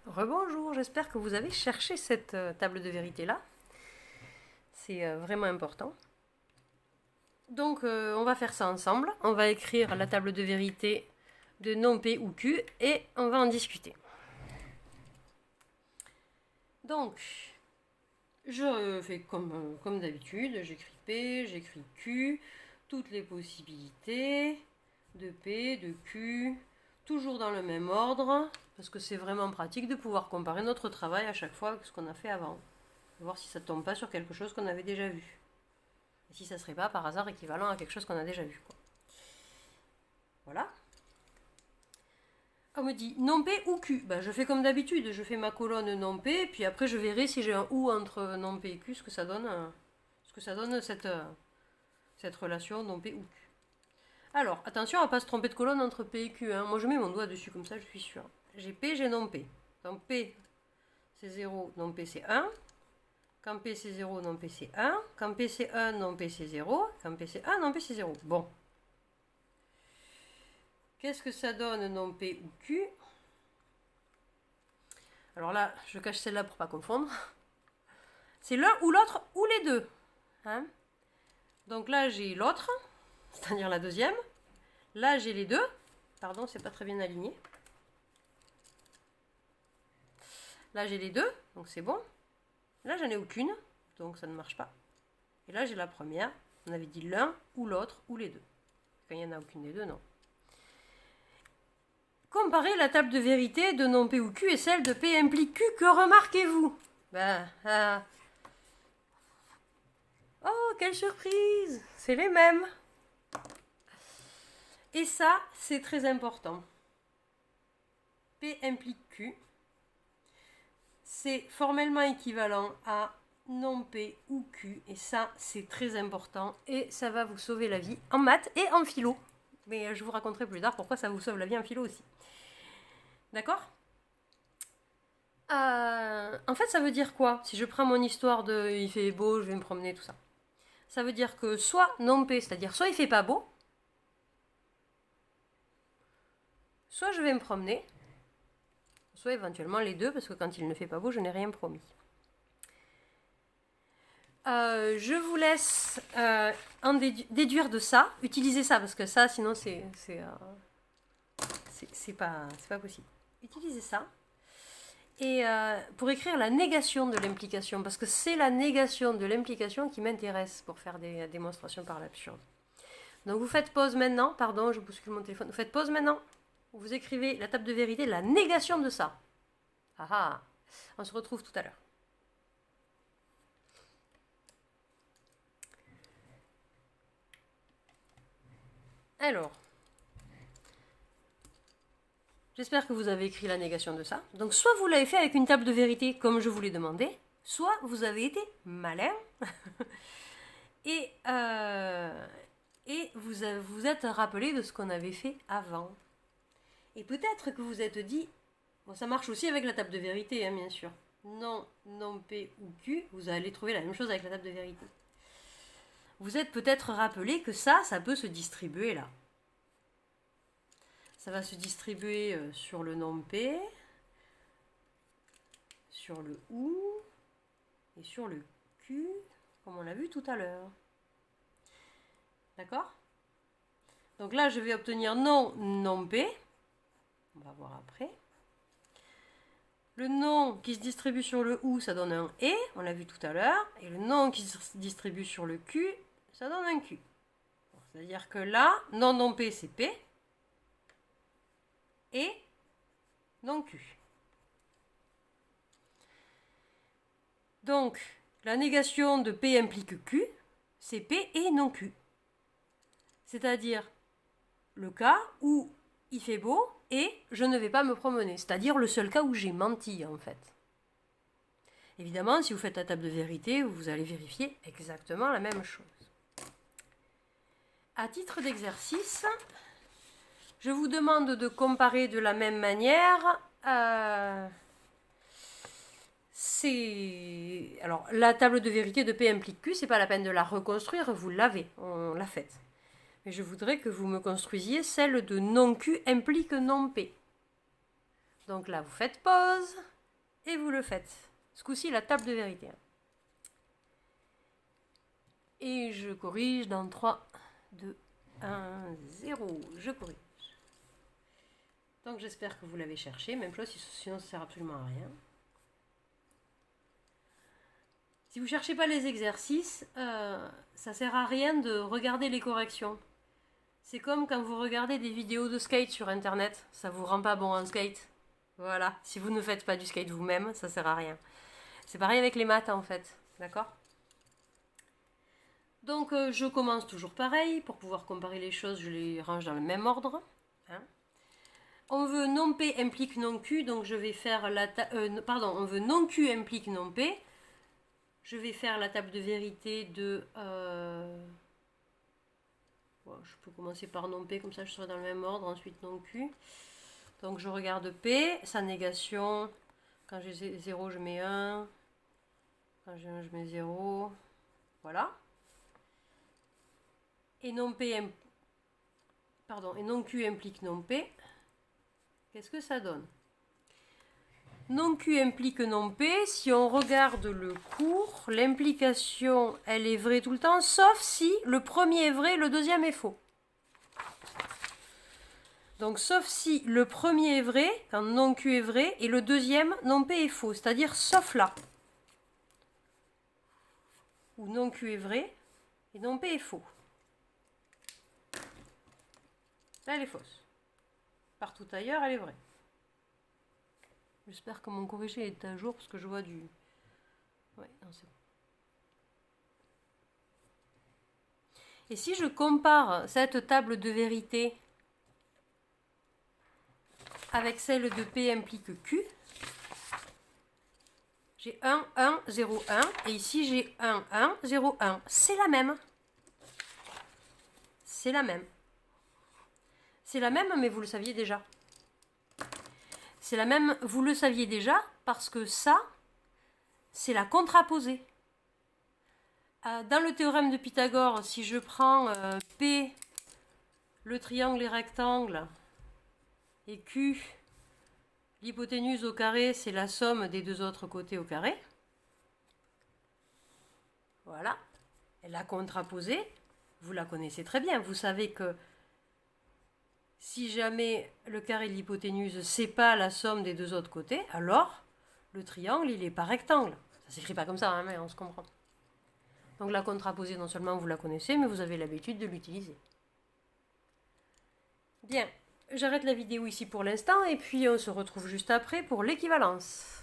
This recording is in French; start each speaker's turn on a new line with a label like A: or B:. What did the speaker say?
A: Rebonjour, j'espère que vous avez cherché cette table de vérité-là. C'est vraiment important. Donc, on va faire ça ensemble. On va écrire la table de vérité de non P ou Q et on va en discuter. Donc, je fais comme d'habitude. J'écris P, j'écris Q, toutes les possibilités de P, de Q, toujours dans le même ordre, parce que c'est vraiment pratique de pouvoir comparer notre travail à chaque fois avec ce qu'on a fait avant. Voir si ça ne tombe pas sur quelque chose qu'on avait déjà vu. Et si ça ne serait pas par hasard équivalent à quelque chose qu'on a déjà vu. Quoi. Voilà. On me dit non P ou Q. Ben, je fais comme d'habitude, je fais ma colonne non P, puis après je verrai si j'ai un ou entre non P et Q, ce que ça donne cette relation non P ou Q. Alors, attention à ne pas se tromper de colonne entre P et Q. Hein. Moi je mets mon doigt dessus, comme ça je suis sûre. J'ai P, j'ai non P. Donc P c'est 0, non P c'est 1. Quand P c'est 0, non P c'est 1. Quand P c'est 1, non P c'est 0. Quand P c'est 1, non P c'est 0. Bon. Qu'est-ce que ça donne non P ou Q? Alors là, je cache celle-là pour ne pas confondre. C'est l'un ou l'autre ou les deux. Hein? Donc là, j'ai l'autre, c'est-à-dire la deuxième. Là, j'ai les deux. Pardon, c'est pas très bien aligné. Là, j'ai les deux, donc c'est bon. Là, j'en ai aucune, donc ça ne marche pas. Et là, j'ai la première. On avait dit l'un ou l'autre ou les deux. Quand il n'y en a aucune des deux, non. Comparez la table de vérité de non P ou Q et celle de P implique Q. Que remarquez-vous? Oh, quelle surprise! C'est les mêmes. Et ça, c'est très important. P implique Q. C'est formellement équivalent à non P ou Q. Et ça, c'est très important. Et ça va vous sauver la vie en maths et en philo. Mais je vous raconterai plus tard pourquoi ça vous sauve la vie en philo aussi. D'accord? En fait, ça veut dire quoi? Si je prends mon histoire de il fait beau, je vais me promener, tout ça. Ça veut dire que soit non P, c'est-à-dire soit il fait pas beau, soit je vais me promener, soit éventuellement les deux, parce que quand il ne fait pas beau, je n'ai rien promis. Je vous laisse en déduire de ça, utiliser ça, parce que ça, sinon, c'est pas possible. Utilisez ça. Et pour écrire la négation de l'implication, parce que c'est la négation de l'implication qui m'intéresse pour faire des démonstrations par l'absurde. Donc vous faites pause maintenant, pardon, je bouscule mon téléphone, vous faites pause maintenant, vous écrivez la table de vérité, la négation de ça. Ah ah, on se retrouve tout à l'heure. Alors, j'espère que vous avez écrit la négation de ça. Donc soit vous l'avez fait avec une table de vérité comme je vous l'ai demandé, soit vous avez été malin et vous êtes rappelé de ce qu'on avait fait avant. Et peut-être que vous êtes dit, bon, ça marche aussi avec la table de vérité, hein, bien sûr. Non, non P ou Q, vous allez trouver la même chose avec la table de vérité. Vous êtes peut-être rappelé que ça peut se distribuer là. Ça va se distribuer sur le non P, sur le OU et sur le Q, comme on l'a vu tout à l'heure. D'accord? Donc là, je vais obtenir non P. On va voir après. Le non qui se distribue sur le OU, ça donne un et, on l'a vu tout à l'heure. Et le non qui se distribue sur le Q, ça donne un Q. C'est-à-dire que là, non P, c'est P. Et non Q. Donc, la négation de P implique Q, c'est P et non Q. C'est-à-dire le cas où il fait beau et je ne vais pas me promener. C'est-à-dire le seul cas où j'ai menti, en fait. Évidemment, si vous faites la table de vérité, vous allez vérifier exactement la même chose. À titre d'exercice, je vous demande de comparer de la même manière. Alors, la table de vérité de P implique Q, c'est pas la peine de la reconstruire, vous l'avez, on l'a faite. Mais je voudrais que vous me construisiez celle de non Q implique non P. Donc là, vous faites pause, et vous le faites. Ce coup-ci, la table de vérité. Et je corrige dans 3, 2, 1, 0. Je corrige. Donc j'espère que vous l'avez cherché. Même chose, sinon ça ne sert absolument à rien. Si vous ne cherchez pas les exercices, ça ne sert à rien de regarder les corrections. C'est comme quand vous regardez des vidéos de skate sur internet. Ça ne vous rend pas bon en skate. Voilà. Si vous ne faites pas du skate vous-même, ça ne sert à rien. C'est pareil avec les maths en fait. D'accord ? Donc je commence toujours pareil. Pour pouvoir comparer les choses, je les range dans le même ordre. Hein. On veut non P implique non Q, donc je vais faire on veut non Q implique non P. Je vais faire la table de vérité de... je peux commencer par non P, comme ça je serai dans le même ordre, ensuite non Q. Donc je regarde P, sa négation. Quand j'ai 0, je mets 1. Quand j'ai 1, je mets 0. Voilà. Et non P et non Q implique non P. Qu'est-ce que ça donne ? Non Q implique non P. Si on regarde le cours, l'implication, elle est vraie tout le temps, sauf si le premier est vrai, le deuxième est faux. Donc, sauf si le premier est vrai, quand non Q est vrai, et le deuxième, non P est faux. C'est-à-dire, sauf là. Où non Q est vrai, et non P est faux. Là, elle est fausse. Partout ailleurs, elle est vraie. J'espère que mon corrigé est à jour, parce que je vois du... Ouais, non, c'est bon. Et si je compare cette table de vérité avec celle de P implique Q, j'ai 1, 1, 0, 1, et ici j'ai 1, 1, 0, 1. C'est la même. C'est la même. C'est la même, mais vous le saviez déjà. C'est la même, vous le saviez déjà, parce que ça, c'est la contraposée. Dans le théorème de Pythagore, si je prends P, le triangle et rectangle, et Q, l'hypoténuse au carré, c'est la somme des deux autres côtés au carré. Voilà. Et la contraposée, vous la connaissez très bien. Vous savez que si jamais le carré de l'hypoténuse, c'est pas la somme des deux autres côtés, alors le triangle, il n'est pas rectangle. Ça s'écrit pas comme ça, hein, mais on se comprend. Donc la contraposée, non seulement vous la connaissez, mais vous avez l'habitude de l'utiliser. Bien, j'arrête la vidéo ici pour l'instant, et puis on se retrouve juste après pour l'équivalence.